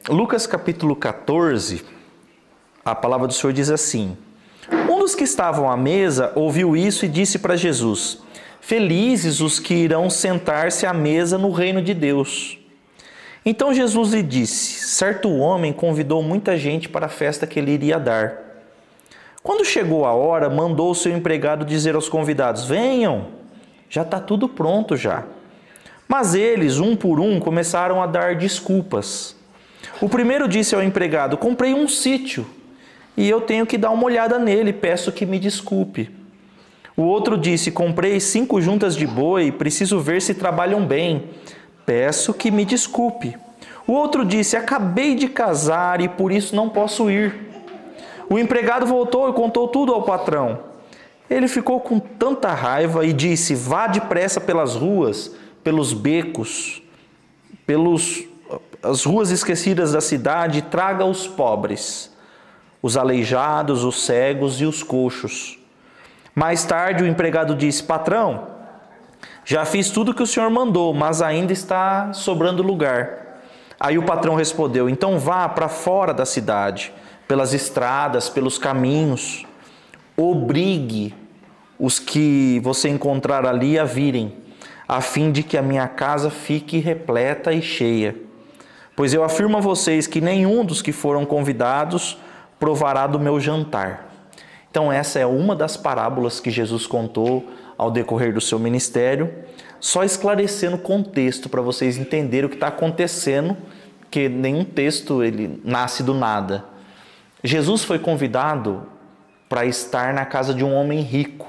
Lucas capítulo 14, a palavra do Senhor diz assim: um dos que estavam à mesa ouviu isso e disse para Jesus: felizes os que irão sentar-se à mesa no reino de Deus. Então Jesus lhe disse: certo homem convidou muita gente para a festa que ele iria dar. Quando chegou a hora, mandou o seu empregado dizer aos convidados: venham, já está tudo pronto já. Mas eles, um por um, começaram a dar desculpas. O primeiro disse ao empregado: comprei um sítio e eu tenho que dar uma olhada nele, peço que me desculpe. O outro disse: comprei 5 juntas de boi, preciso ver se trabalham bem, peço que me desculpe. O outro disse: acabei de casar e por isso não posso ir. O empregado voltou e contou tudo ao patrão. Ele ficou com tanta raiva e disse: vá depressa pelas ruas, pelos becos, as ruas esquecidas da cidade, e traga os pobres, os aleijados, os cegos e os coxos. Mais tarde o empregado disse: patrão, já fiz tudo o que o senhor mandou, mas ainda está sobrando lugar. Aí o patrão respondeu: então vá para fora da cidade, pelas estradas, pelos caminhos, obrigue os que você encontrar ali a virem, a fim de que a minha casa fique repleta e cheia. Pois eu afirmo a vocês que nenhum dos que foram convidados provará do meu jantar. Então essa é uma das parábolas que Jesus contou ao decorrer do seu ministério, só esclarecendo o contexto para vocês entenderem o que está acontecendo, porque nenhum texto ele nasce do nada. Jesus foi convidado para estar na casa de um homem rico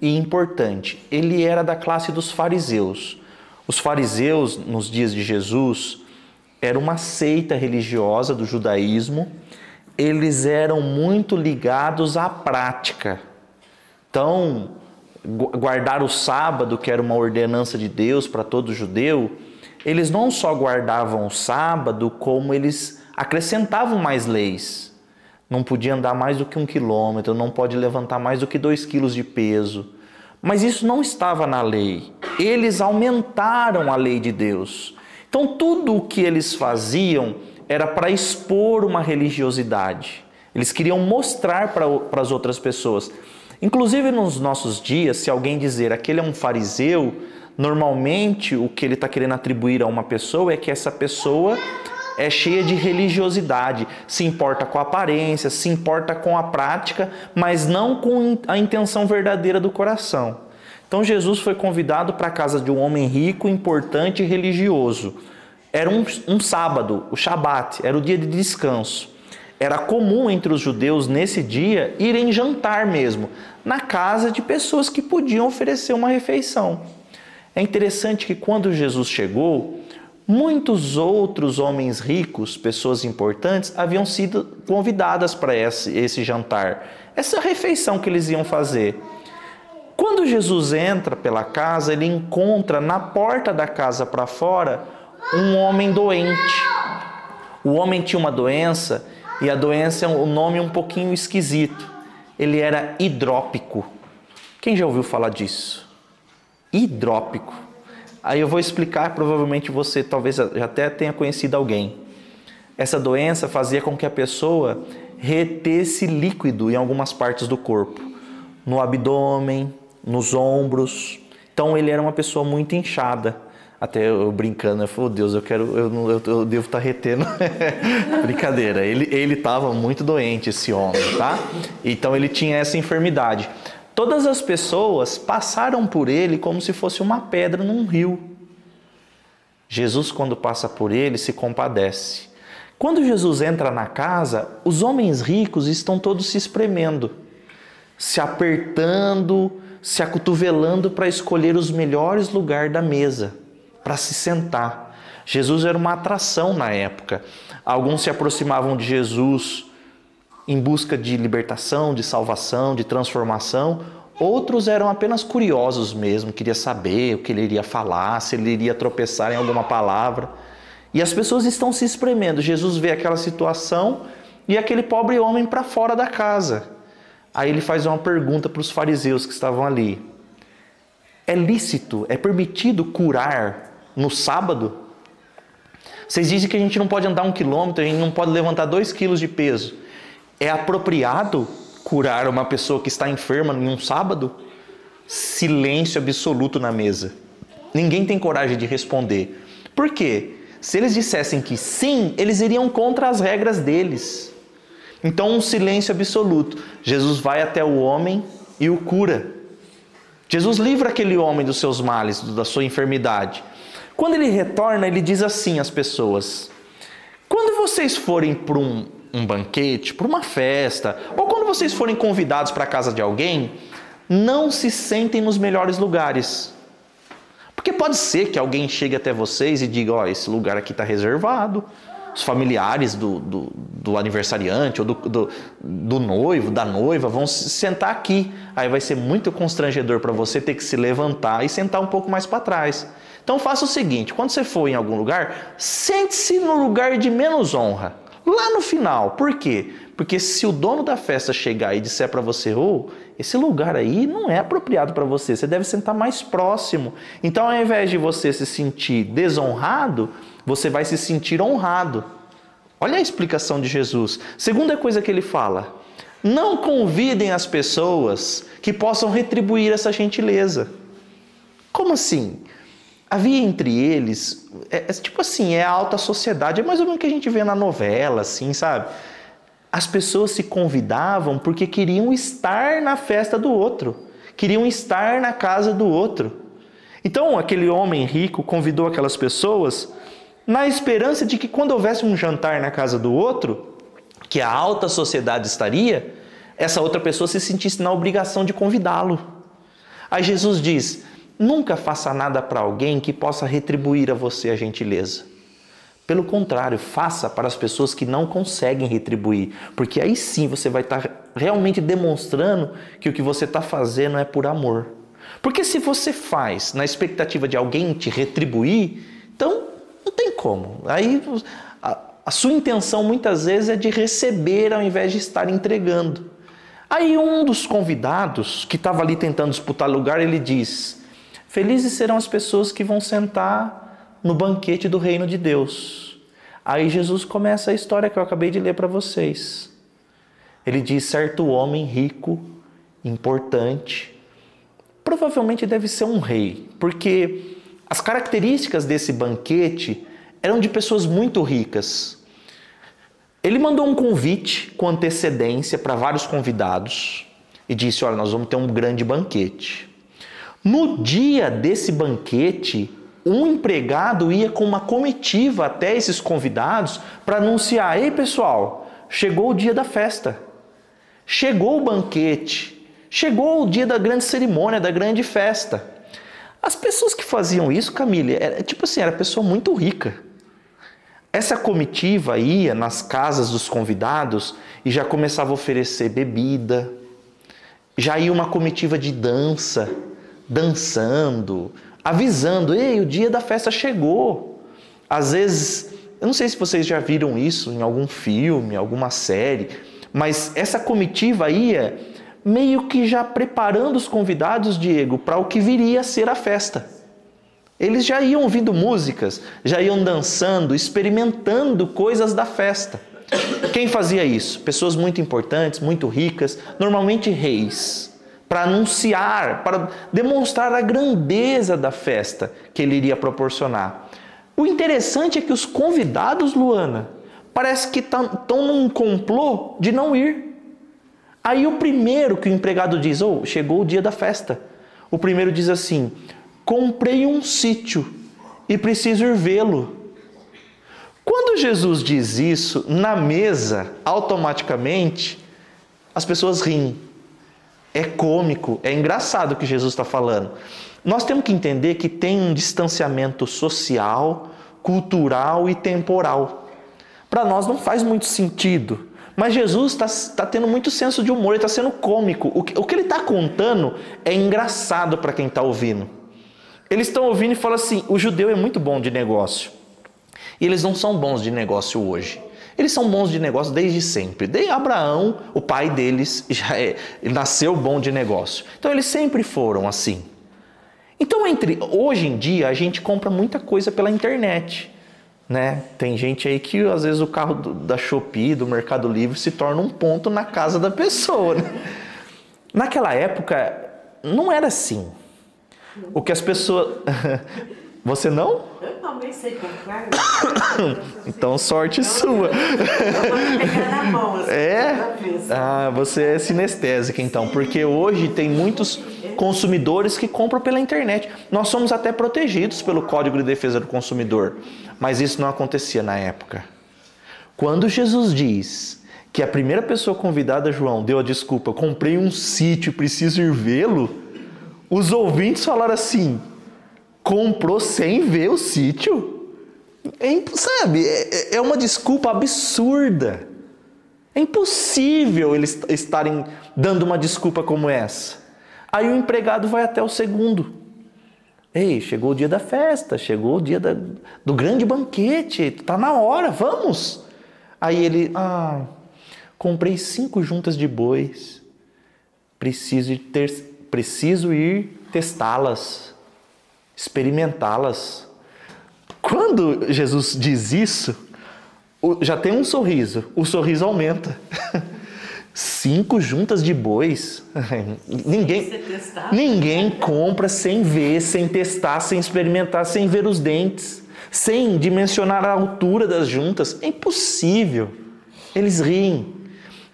e importante. Ele era da classe dos fariseus. Os fariseus, nos dias de Jesus, era uma seita religiosa do judaísmo. Eles eram muito ligados à prática. Então, guardar o sábado, que era uma ordenança de Deus para todo judeu, eles não só guardavam o sábado, como eles acrescentavam mais leis. Não podia andar mais do que 1 quilômetro, não pode levantar mais do que 2 quilos de peso. Mas isso não estava na lei. Eles aumentaram a lei de Deus. Então tudo o que eles faziam era para expor uma religiosidade. Eles queriam mostrar para as outras pessoas. Inclusive nos nossos dias, se alguém dizer aquele é um fariseu, normalmente o que ele está querendo atribuir a uma pessoa é que essa pessoa é cheia de religiosidade, se importa com a aparência, se importa com a prática, mas não com a intenção verdadeira do coração. Então Jesus foi convidado para a casa de um homem rico, importante e religioso. Era um sábado, o Shabat, era o dia de descanso. Era comum entre os judeus nesse dia irem jantar mesmo, na casa de pessoas que podiam oferecer uma refeição. É interessante que quando Jesus chegou, muitos outros homens ricos, pessoas importantes, haviam sido convidadas para esse jantar, essa refeição que eles iam fazer. Quando Jesus entra pela casa, ele encontra na porta da casa para fora um homem doente. O homem tinha uma doença, e a doença é um nome um pouquinho esquisito. Ele era hidrópico. Quem já ouviu falar disso? Hidrópico. Aí eu vou explicar, provavelmente você talvez já até tenha conhecido alguém. Essa doença fazia com que a pessoa retesse líquido em algumas partes do corpo. No abdômen, nos ombros. Então ele era uma pessoa muito inchada. Até eu brincando, eu falei: Deus, eu devo estar retendo. Brincadeira, ele estava muito doente, esse homem, tá? Então ele tinha essa enfermidade. Todas as pessoas passaram por ele como se fosse uma pedra num rio. Jesus, quando passa por ele, se compadece. Quando Jesus entra na casa, os homens ricos estão todos se espremendo, se apertando, se acotovelando para escolher os melhores lugares da mesa, para se sentar. Jesus era uma atração na época. Alguns se aproximavam de Jesus em busca de libertação, de salvação, de transformação. Outros eram apenas curiosos mesmo, queria saber o que ele iria falar, se ele iria tropeçar em alguma palavra. E as pessoas estão se espremendo. Jesus vê aquela situação e aquele pobre homem para fora da casa. Aí ele faz uma pergunta para os fariseus que estavam ali. É lícito, é permitido curar no sábado? Vocês dizem que a gente não pode andar 1 quilômetro, a gente não pode levantar 2 quilos de peso. É apropriado curar uma pessoa que está enferma em um sábado? Silêncio absoluto na mesa. Ninguém tem coragem de responder. Por quê? Se eles dissessem que sim, eles iriam contra as regras deles. Então, um silêncio absoluto. Jesus vai até o homem e o cura. Jesus livra aquele homem dos seus males, da sua enfermidade. Quando ele retorna, ele diz assim às pessoas: quando vocês forem para um banquete, para uma festa, ou quando vocês forem convidados para a casa de alguém, não se sentem nos melhores lugares. Porque pode ser que alguém chegue até vocês e diga: ó, esse lugar aqui está reservado. Os familiares do aniversariante ou do noivo, da noiva, vão se sentar aqui. Aí vai ser muito constrangedor para você ter que se levantar e sentar um pouco mais para trás. Então faça o seguinte: quando você for em algum lugar, sente-se no lugar de menos honra, lá no final. Por quê? Porque se o dono da festa chegar e disser para você: esse lugar aí não é apropriado para você, você deve sentar mais próximo. Então, ao invés de você se sentir desonrado, você vai se sentir honrado. Olha a explicação de Jesus. Segunda coisa que ele fala: não convidem as pessoas que possam retribuir essa gentileza. Como assim? Havia entre eles, tipo assim, é a alta sociedade, é mais ou menos o que a gente vê na novela, assim, sabe? As pessoas se convidavam porque queriam estar na festa do outro, queriam estar na casa do outro. Então, aquele homem rico convidou aquelas pessoas na esperança de que quando houvesse um jantar na casa do outro, que a alta sociedade estaria, essa outra pessoa se sentisse na obrigação de convidá-lo. Aí Jesus diz: nunca faça nada para alguém que possa retribuir a você a gentileza. Pelo contrário, faça para as pessoas que não conseguem retribuir, porque aí sim você vai estar realmente demonstrando que o que você está fazendo é por amor. Porque se você faz na expectativa de alguém te retribuir, então não tem como. Aí a sua intenção muitas vezes é de receber ao invés de estar entregando. Aí um dos convidados que estava ali tentando disputar lugar, ele diz: felizes serão as pessoas que vão sentar no banquete do reino de Deus. Aí Jesus começa a história que eu acabei de ler para vocês. Ele diz: certo homem rico, importante, provavelmente deve ser um rei, porque as características desse banquete eram de pessoas muito ricas. Ele mandou um convite com antecedência para vários convidados e disse: olha, nós vamos ter um grande banquete. No dia desse banquete, um empregado ia com uma comitiva até esses convidados para anunciar: ei pessoal, chegou o dia da festa, chegou o banquete, chegou o dia da grande cerimônia, da grande festa. As pessoas que faziam isso, Camille, era pessoa muito rica. Essa comitiva ia nas casas dos convidados e já começava a oferecer bebida, já ia uma comitiva de dança, dançando, avisando: ei, o dia da festa chegou. Às vezes, eu não sei se vocês já viram isso em algum filme, alguma série, mas essa comitiva ia meio que já preparando os convidados, Diego, para o que viria a ser a festa. Eles já iam ouvindo músicas, já iam dançando, experimentando coisas da festa. Quem fazia isso? Pessoas muito importantes, muito ricas, normalmente reis, para anunciar, para demonstrar a grandeza da festa que ele iria proporcionar. O interessante é que os convidados, Luana, parece que estão num complô de não ir. Aí o primeiro que o empregado diz: chegou o dia da festa. O primeiro diz assim: comprei um sítio e preciso ir vê-lo. Quando Jesus diz isso, na mesa, automaticamente, as pessoas riem. É cômico, é engraçado o que Jesus está falando. Nós temos que entender que tem um distanciamento social, cultural e temporal. Para nós não faz muito sentido, mas Jesus está tendo muito senso de humor, ele está sendo cômico. O que ele está contando é engraçado para quem está ouvindo. Eles estão ouvindo e falam assim: o judeu é muito bom de negócio. E eles não são bons de negócio hoje. Eles são bons de negócio desde sempre. Desde Abraão, o pai deles, nasceu bom de negócio. Então eles sempre foram assim. Então, hoje em dia, a gente compra muita coisa pela internet, né? Tem gente aí que, às vezes, o carro da Shopee, do Mercado Livre, se torna um ponto na casa da pessoa, né? Naquela época, não era assim. O que as pessoas... Você não? Eu também sei comprar. Então, sorte sua. Eu vou pegar na mão. Assim, você é sinestésica, então. Porque hoje tem muitos consumidores que compram pela internet. Nós somos até protegidos pelo Código de Defesa do Consumidor. Mas isso não acontecia na época. Quando Jesus diz que a primeira pessoa convidada, João, deu a desculpa, comprei um sítio, preciso ir vê-lo, os ouvintes falaram assim... Comprou sem ver o sítio? Sabe, é uma desculpa absurda. É impossível eles estarem dando uma desculpa como essa. Aí o empregado vai até o segundo. Ei, chegou o dia da festa, chegou o dia do grande banquete, está na hora, vamos. Aí ele, comprei 5 juntas de bois, preciso ir testá-las. Experimentá-las. Quando Jesus diz isso, já tem um sorriso. O sorriso aumenta. 5 juntas de bois. Ninguém compra sem ver, sem testar, sem experimentar, sem ver os dentes, sem dimensionar a altura das juntas. É impossível. Eles riem.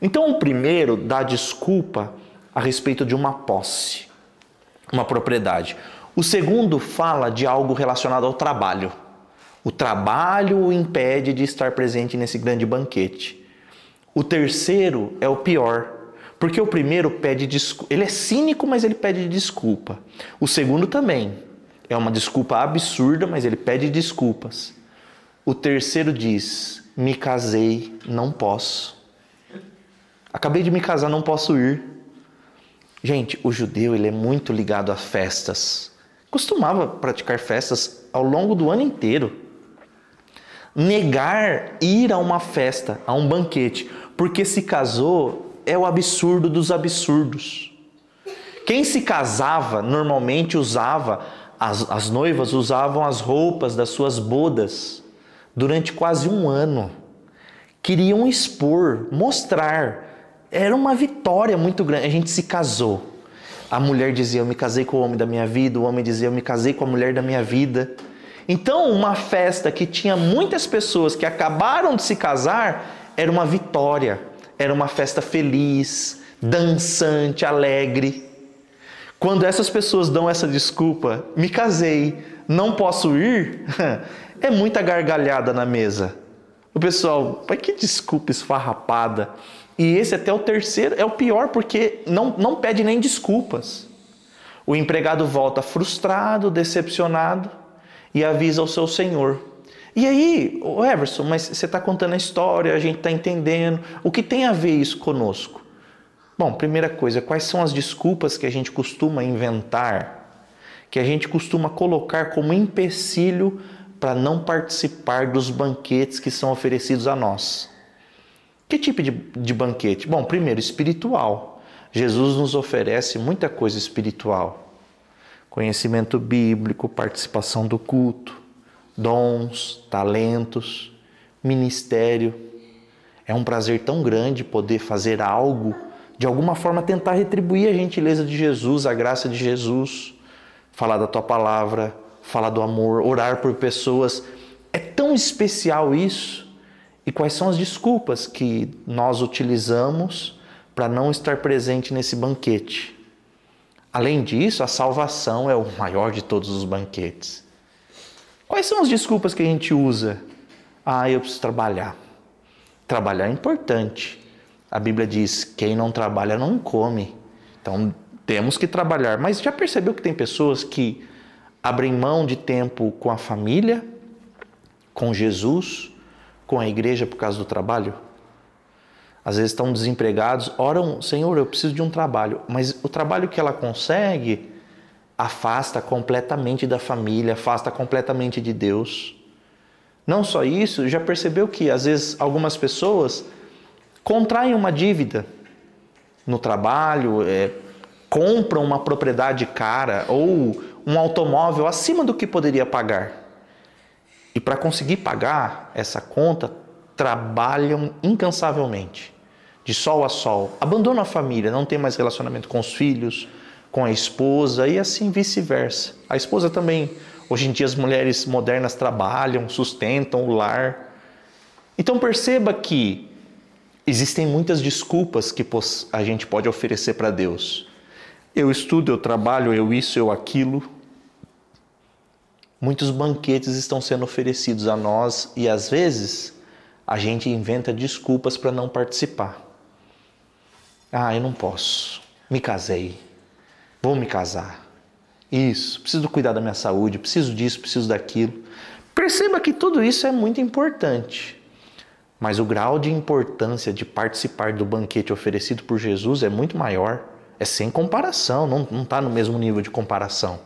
Então, o primeiro dá desculpa a respeito de uma posse, uma propriedade. O segundo fala de algo relacionado ao trabalho. O trabalho o impede de estar presente nesse grande banquete. O terceiro é o pior, porque o primeiro pede desculpa. Ele é cínico, mas ele pede desculpa. O segundo também. É uma desculpa absurda, mas ele pede desculpas. O terceiro diz, me casei, não posso. Acabei de me casar, não posso ir. Gente, o judeu ele é muito ligado a festas. Costumava praticar festas ao longo do ano inteiro. Negar ir a uma festa, a um banquete, porque se casou é o absurdo dos absurdos. Quem se casava normalmente usava, as noivas usavam as roupas das suas bodas durante quase um ano. Queriam expor, mostrar. Era uma vitória muito grande. A gente se casou. A mulher dizia, eu me casei com o homem da minha vida. O homem dizia, eu me casei com a mulher da minha vida. Então, uma festa que tinha muitas pessoas que acabaram de se casar, era uma vitória. Era uma festa feliz, dançante, alegre. Quando essas pessoas dão essa desculpa, me casei, não posso ir, é muita gargalhada na mesa. O pessoal, mas que desculpa esfarrapada. E esse até o terceiro é o pior, porque não pede nem desculpas. O empregado volta frustrado, decepcionado e avisa o seu senhor. E aí, Everson, mas você está contando a história, a gente está entendendo. O que tem a ver isso conosco? Bom, primeira coisa, quais são as desculpas que a gente costuma inventar, que a gente costuma colocar como empecilho para não participar dos banquetes que são oferecidos a nós? Que tipo de banquete? Bom, primeiro, espiritual. Jesus nos oferece muita coisa espiritual. Conhecimento bíblico, participação do culto, dons, talentos, ministério. É um prazer tão grande poder fazer algo, de alguma forma tentar retribuir a gentileza de Jesus, a graça de Jesus, falar da tua palavra, falar do amor, orar por pessoas. É tão especial isso. E quais são as desculpas que nós utilizamos para não estar presente nesse banquete? Além disso, a salvação é o maior de todos os banquetes. Quais são as desculpas que a gente usa? Eu preciso trabalhar. Trabalhar é importante. A Bíblia diz, quem não trabalha não come. Então, temos que trabalhar. Mas já percebeu que tem pessoas que abrem mão de tempo com a família, com Jesus, com a igreja por causa do trabalho? Às vezes estão desempregados, oram, Senhor, eu preciso de um trabalho. Mas o trabalho que ela consegue afasta completamente da família, afasta completamente de Deus. Não só isso, já percebeu que às vezes algumas pessoas contraem uma dívida no trabalho, compram uma propriedade cara ou um automóvel acima do que poderia pagar. E para conseguir pagar essa conta, trabalham incansavelmente, de sol a sol. Abandonam a família, não tem mais relacionamento com os filhos, com a esposa e assim vice-versa. A esposa também, hoje em dia as mulheres modernas trabalham, sustentam o lar. Então perceba que existem muitas desculpas que a gente pode oferecer para Deus. Eu estudo, eu trabalho, eu isso, eu aquilo. Muitos banquetes estão sendo oferecidos a nós e às vezes a gente inventa desculpas para não participar. Ah, eu não posso. Me casei. Vou me casar. Isso, preciso cuidar da minha saúde, preciso disso, preciso daquilo. Perceba que tudo isso é muito importante. Mas o grau de importância de participar do banquete oferecido por Jesus é muito maior. É sem comparação, não está no mesmo nível de comparação.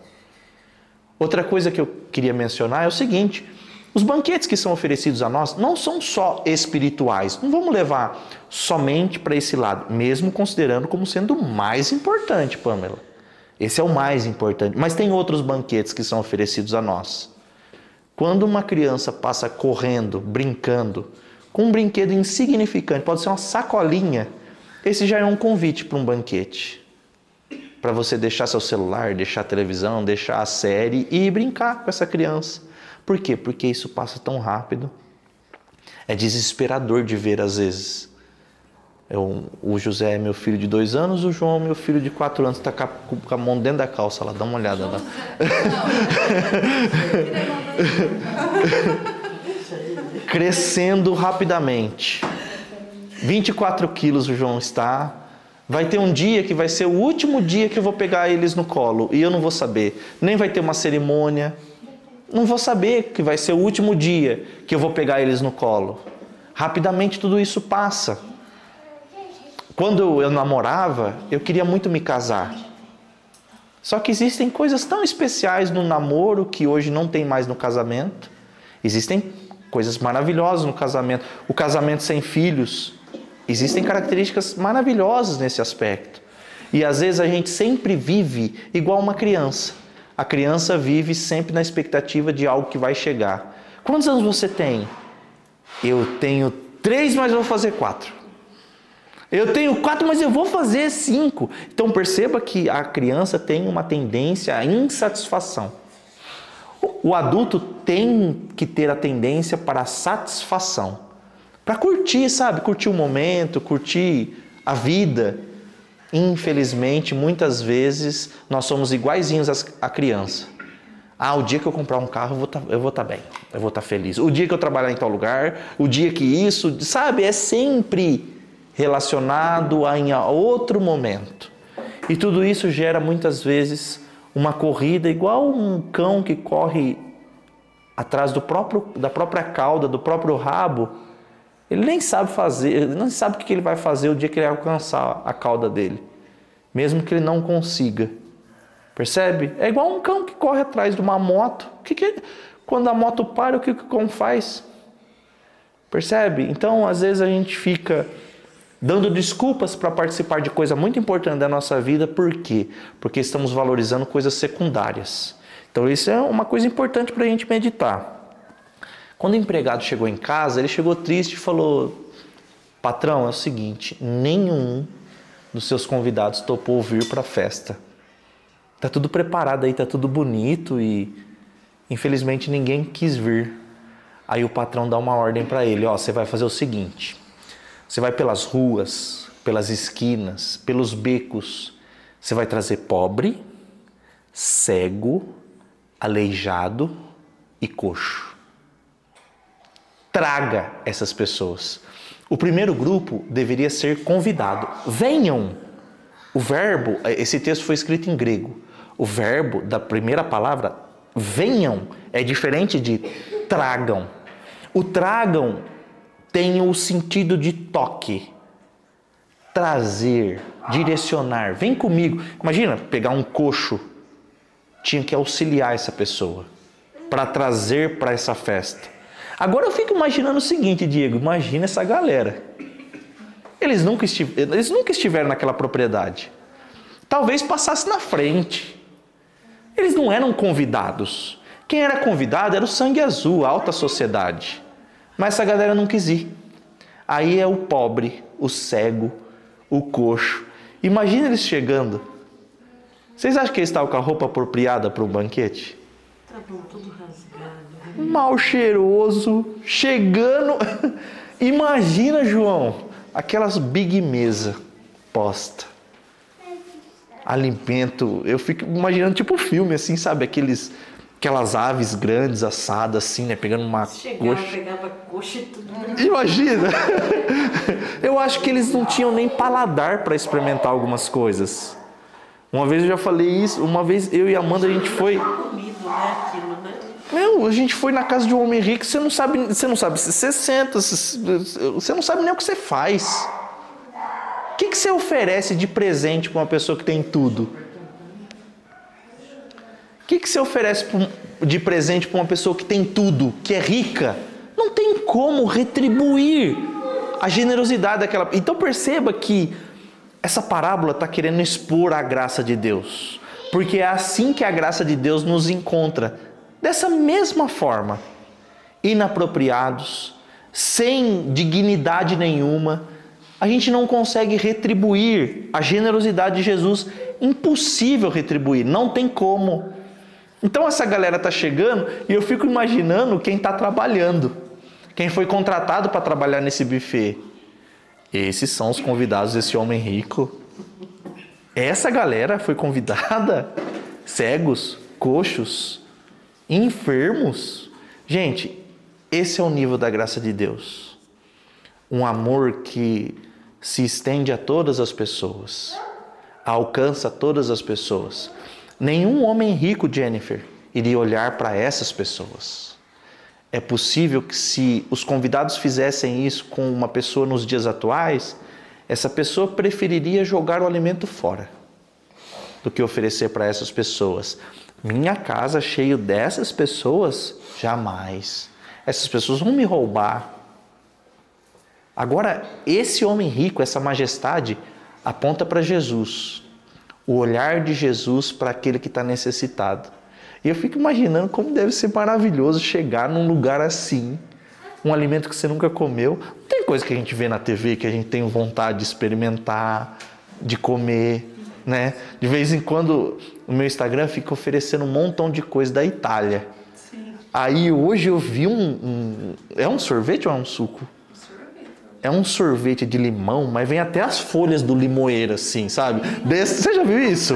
Outra coisa que eu queria mencionar é o seguinte: os banquetes que são oferecidos a nós não são só espirituais. Não vamos levar somente para esse lado, mesmo considerando como sendo o mais importante, Pamela. Esse é o mais importante. Mas tem outros banquetes que são oferecidos a nós. Quando uma criança passa correndo, brincando, com um brinquedo insignificante, pode ser uma sacolinha, esse já é um convite para um banquete. Para você deixar seu celular, deixar a televisão, deixar a série e brincar com essa criança. Por quê? Porque isso passa tão rápido. É desesperador de ver às vezes. O José é meu filho de 2 anos, o João é meu filho de 4 anos. Está com a mão dentro da calça lá, dá uma olhada lá. Crescendo rapidamente. 24 quilos o João está. Vai ter um dia que vai ser o último dia que eu vou pegar eles no colo. E eu não vou saber. Nem vai ter uma cerimônia. Não vou saber que vai ser o último dia que eu vou pegar eles no colo. Rapidamente tudo isso passa. Quando eu namorava, eu queria muito me casar. Só que existem coisas tão especiais no namoro que hoje não tem mais no casamento. Existem coisas maravilhosas no casamento. O casamento sem filhos. Existem características maravilhosas nesse aspecto. E às vezes a gente sempre vive igual uma criança. A criança vive sempre na expectativa de algo que vai chegar. Quantos anos você tem? Eu tenho 3, mas eu vou fazer 4. Eu tenho 4, mas eu vou fazer 5. Então perceba que a criança tem uma tendência à insatisfação. O adulto tem que ter a tendência para a satisfação. Para curtir, sabe? Curtir o momento, curtir a vida. Infelizmente, muitas vezes, nós somos iguaizinhos à criança. Ah, o dia que eu comprar um carro, eu vou estar bem. Eu vou estar feliz. O dia que eu trabalhar em tal lugar, o dia que isso... Sabe? É sempre relacionado a outro momento. E tudo isso gera, muitas vezes, uma corrida igual um cão que corre atrás da própria cauda, do próprio rabo. Ele nem sabe fazer, ele não sabe o que ele vai fazer o dia que ele alcançar a cauda dele. Mesmo que ele não consiga. Percebe? É igual um cão que corre atrás de uma moto. Quando a moto para, o que o cão faz? Percebe? Então, às vezes a gente fica dando desculpas para participar de coisa muito importante da nossa vida. Por quê? Porque estamos valorizando coisas secundárias. Então, isso é uma coisa importante para a gente meditar. Quando o empregado chegou em casa, ele chegou triste e falou: patrão, é o seguinte, nenhum dos seus convidados topou vir para a festa. Tá tudo preparado aí, tá tudo bonito e infelizmente ninguém quis vir. Aí o patrão dá uma ordem para ele: ó, você vai fazer o seguinte, você vai pelas ruas, pelas esquinas, pelos becos, você vai trazer pobre, cego, aleijado e coxo. Traga essas pessoas. O primeiro grupo deveria ser convidado. Venham! O verbo, esse texto foi escrito em grego. O verbo da primeira palavra, venham, é diferente de tragam. O tragam tem o sentido de toque. Trazer, direcionar. Vem comigo. Imagina, pegar um coxo. Tinha que auxiliar essa pessoa para trazer para essa festa. Agora eu fico imaginando o seguinte, Diego, imagina essa galera. Eles nunca estiveram naquela propriedade. Talvez passasse na frente. Eles não eram convidados. Quem era convidado era o sangue azul, a alta sociedade. Mas essa galera não quis ir. Aí é o pobre, o cego, o coxo. Imagina eles chegando. Vocês acham que eles estavam com a roupa apropriada para o banquete? Tá bom, tudo rasgado. Mal cheiroso, chegando. Imagina, João, aquelas big mesa posta. Alimento, eu fico imaginando tipo filme assim, sabe? Aquelas aves grandes assadas assim, né? Pegando uma coxa. Pegava coxa e tudo. Imagina! Eu acho que eles não tinham nem paladar para experimentar algumas coisas. Uma vez eu já falei isso, uma vez eu e a Amanda a gente foi... Comido, né? Aquilo, né? Meu, a gente foi na casa de um homem rico, você não sabe se você senta, você não sabe nem o que você faz. O que você oferece de presente para uma pessoa que tem tudo? O que você oferece de presente para uma pessoa que tem tudo, que é rica? Não tem como retribuir a generosidade daquela... Então perceba que essa parábola está querendo expor a graça de Deus. Porque é assim que a graça de Deus nos encontra. Dessa mesma forma. Inapropriados, sem dignidade nenhuma. A gente não consegue retribuir a generosidade de Jesus. Impossível retribuir, não tem como. Então essa galera está chegando e eu fico imaginando quem está trabalhando. Quem foi contratado para trabalhar nesse buffet. Esses são os convidados desse homem rico. Essa galera foi convidada. Cegos, coxos, enfermos. Gente, esse é o nível da graça de Deus. Um amor que se estende a todas as pessoas. Alcança todas as pessoas. Nenhum homem rico, Jennifer, iria olhar para essas pessoas. É possível que se os convidados fizessem isso com uma pessoa nos dias atuais, essa pessoa preferiria jogar o alimento fora do que oferecer para essas pessoas. Minha casa cheia dessas pessoas? Jamais. Essas pessoas vão me roubar. Agora, esse homem rico, essa majestade, aponta para Jesus. O olhar de Jesus para aquele que está necessitado. E eu fico imaginando como deve ser maravilhoso chegar num lugar assim, um alimento que você nunca comeu. Tem coisa que a gente vê na TV que a gente tem vontade de experimentar, de comer, né? De vez em quando o meu Instagram fica oferecendo um montão de coisa da Itália. Sim. Aí hoje eu vi é um sorvete ou é um suco? É um sorvete de limão, mas vem até as folhas do limoeiro, assim, sabe? Você já viu isso?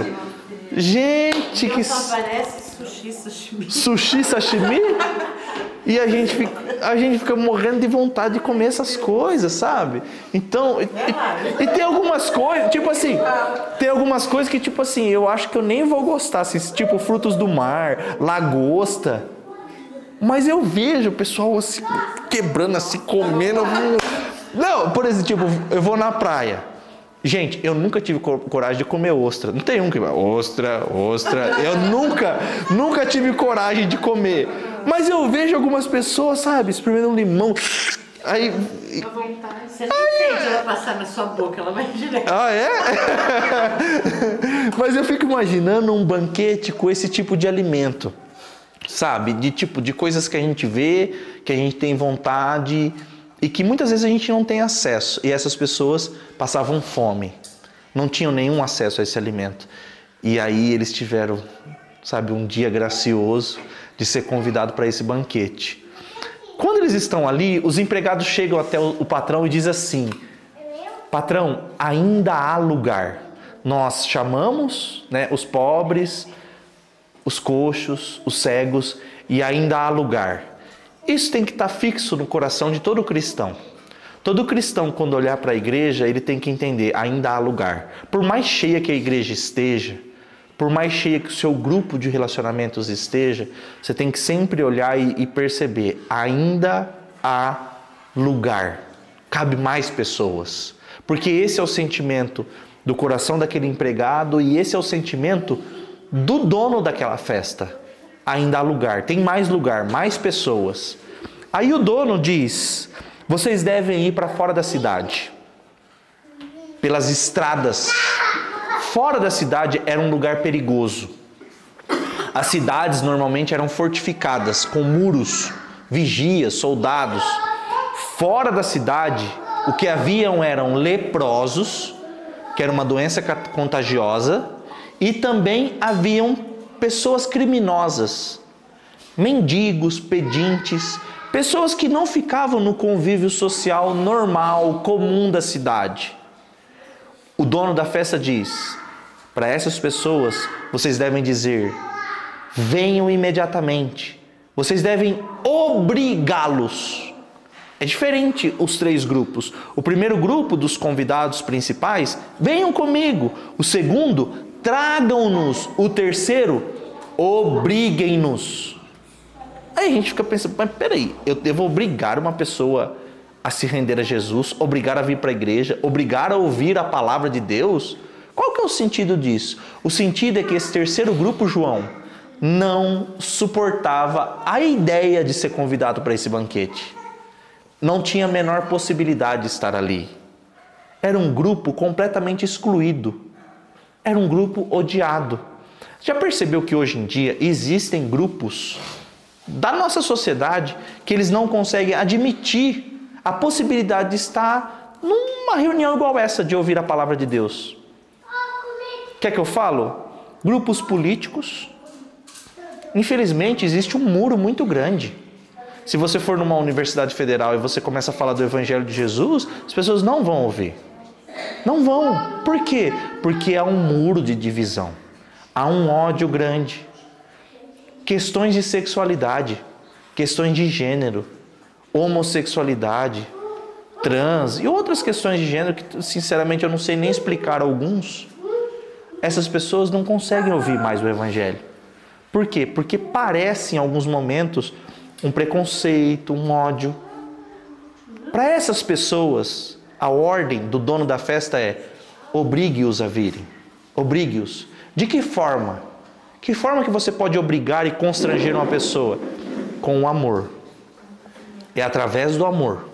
Gente, que... Só parece sushi, sashimi. Sushi, sashimi? E a gente fica morrendo de vontade de comer essas coisas, sabe? Então, e tem algumas coisas, tipo assim, que, tipo assim, eu acho que eu nem vou gostar, assim, tipo frutos do mar, lagosta. Mas eu vejo o pessoal assim, quebrando, assim, comendo. Não, por exemplo, tipo, eu vou na praia. Gente, eu nunca tive coragem de comer ostra. Não tem um que vai, ostra. Eu nunca tive coragem de comer. Mas eu vejo algumas pessoas, sabe, experimentando um limão. Aí... À vontade. Você não sente ela passar na sua boca, ela vai direto. Ah, é? Mas eu fico imaginando um banquete com esse tipo de alimento. Sabe? De coisas que a gente vê, que a gente tem vontade... E que muitas vezes a gente não tem acesso. E essas pessoas passavam fome. Não tinham nenhum acesso a esse alimento. E aí eles tiveram, sabe, um dia gracioso de ser convidado para esse banquete. Quando eles estão ali, os empregados chegam até o patrão e dizem assim: patrão, ainda há lugar. Nós chamamos, né, os pobres, os coxos, os cegos, e ainda há lugar. Isso tem que estar fixo no coração de todo cristão. Todo cristão, quando olhar para a igreja, ele tem que entender, ainda há lugar. Por mais cheia que a igreja esteja, por mais cheia que o seu grupo de relacionamentos esteja, você tem que sempre olhar e perceber, ainda há lugar. Cabe mais pessoas. Porque esse é o sentimento do coração daquele empregado e esse é o sentimento do dono daquela festa. Ainda há lugar, tem mais lugar, mais pessoas. Aí o dono diz: vocês devem ir para fora da cidade, pelas estradas. Fora da cidade era um lugar perigoso. As cidades normalmente eram fortificadas com muros, vigias, soldados. Fora da cidade, o que haviam eram leprosos, que era uma doença contagiosa, e também haviam pessoas criminosas, mendigos, pedintes, pessoas que não ficavam no convívio social normal, comum da cidade. O dono da festa diz: para essas pessoas, vocês devem dizer: venham imediatamente. Vocês devem obrigá-los. É diferente os três grupos. O primeiro grupo dos convidados principais: venham comigo. O segundo: tragam-nos. O terceiro: obriguem-nos. Aí a gente fica pensando: mas peraí, eu devo obrigar uma pessoa a se render a Jesus, obrigar a vir para a igreja, obrigar a ouvir a palavra de Deus? Qual que é o sentido disso? O sentido é que esse terceiro grupo, João, não suportava a ideia de ser convidado para esse banquete. Não tinha a menor possibilidade de estar ali. Era um grupo completamente excluído. Era um grupo odiado. Já percebeu que hoje em dia existem grupos da nossa sociedade que eles não conseguem admitir a possibilidade de estar numa reunião igual essa, de ouvir a palavra de Deus? Quer que eu falo? Grupos políticos. Infelizmente, existe um muro muito grande. Se você for numa universidade federal e você começa a falar do Evangelho de Jesus, as pessoas não vão ouvir. Não vão. Por quê? Porque há um muro de divisão. Há um ódio grande. Questões de sexualidade, questões de gênero, homossexualidade, trans e outras questões de gênero que, sinceramente, eu não sei nem explicar alguns. Essas pessoas não conseguem ouvir mais o Evangelho. Por quê? Porque parece, em alguns momentos, um preconceito, um ódio. Para essas pessoas, a ordem do dono da festa é: obrigue-os a virem. Obrigue-os. De que forma? Que forma que você pode obrigar e constranger uma pessoa? Com o amor. É através do amor.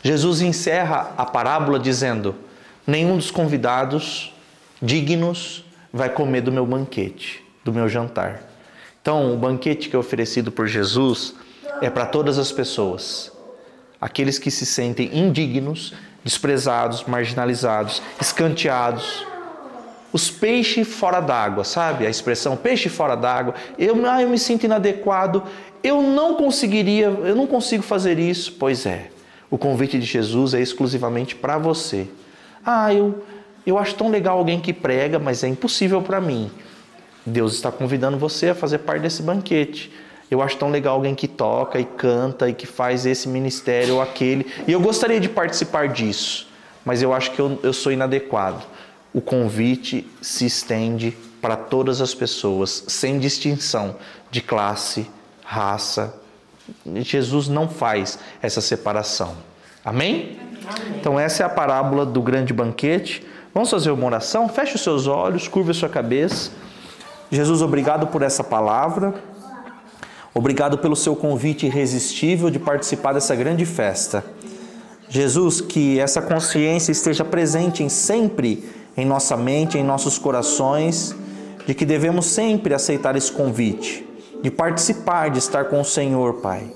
Jesus encerra a parábola dizendo: nenhum dos convidados dignos vai comer do meu banquete, do meu jantar. Então, o banquete que é oferecido por Jesus é para todas as pessoas. Aqueles que se sentem indignos, desprezados, marginalizados, escanteados. Os peixes fora d'água, sabe? A expressão peixe fora d'água. Eu me sinto inadequado, eu não consigo fazer isso. Pois é, o convite de Jesus é exclusivamente para você. Eu acho tão legal alguém que prega, mas é impossível para mim. Deus está convidando você a fazer parte desse banquete. Eu acho tão legal alguém que toca e canta e que faz esse ministério ou aquele. E eu gostaria de participar disso, mas eu acho que eu sou inadequado. O convite se estende para todas as pessoas, sem distinção de classe, raça. Jesus não faz essa separação. Amém? Amém. Então essa é a parábola do grande banquete. Vamos fazer uma oração? Feche os seus olhos, curva a sua cabeça. Jesus, obrigado por essa palavra. Obrigado pelo seu convite irresistível de participar dessa grande festa. Jesus, que essa consciência esteja presente sempre em nossa mente, em nossos corações, de que devemos sempre aceitar esse convite, de participar, de estar com o Senhor, Pai.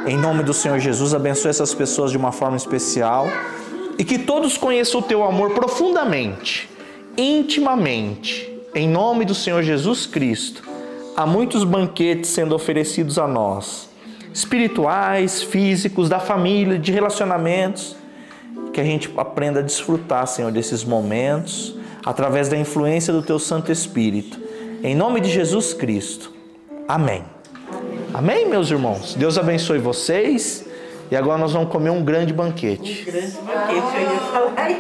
Em nome do Senhor Jesus, abençoe essas pessoas de uma forma especial e que todos conheçam o Teu amor profundamente, intimamente. Em nome do Senhor Jesus Cristo, há muitos banquetes sendo oferecidos a nós, espirituais, físicos, da família, de relacionamentos, que a gente aprenda a desfrutar, Senhor, desses momentos, através da influência do Teu Santo Espírito. Em nome de Jesus Cristo. Amém. Amém, meus irmãos? Deus abençoe vocês. E agora nós vamos comer um grande banquete. Um grande banquete, eu ia falar isso.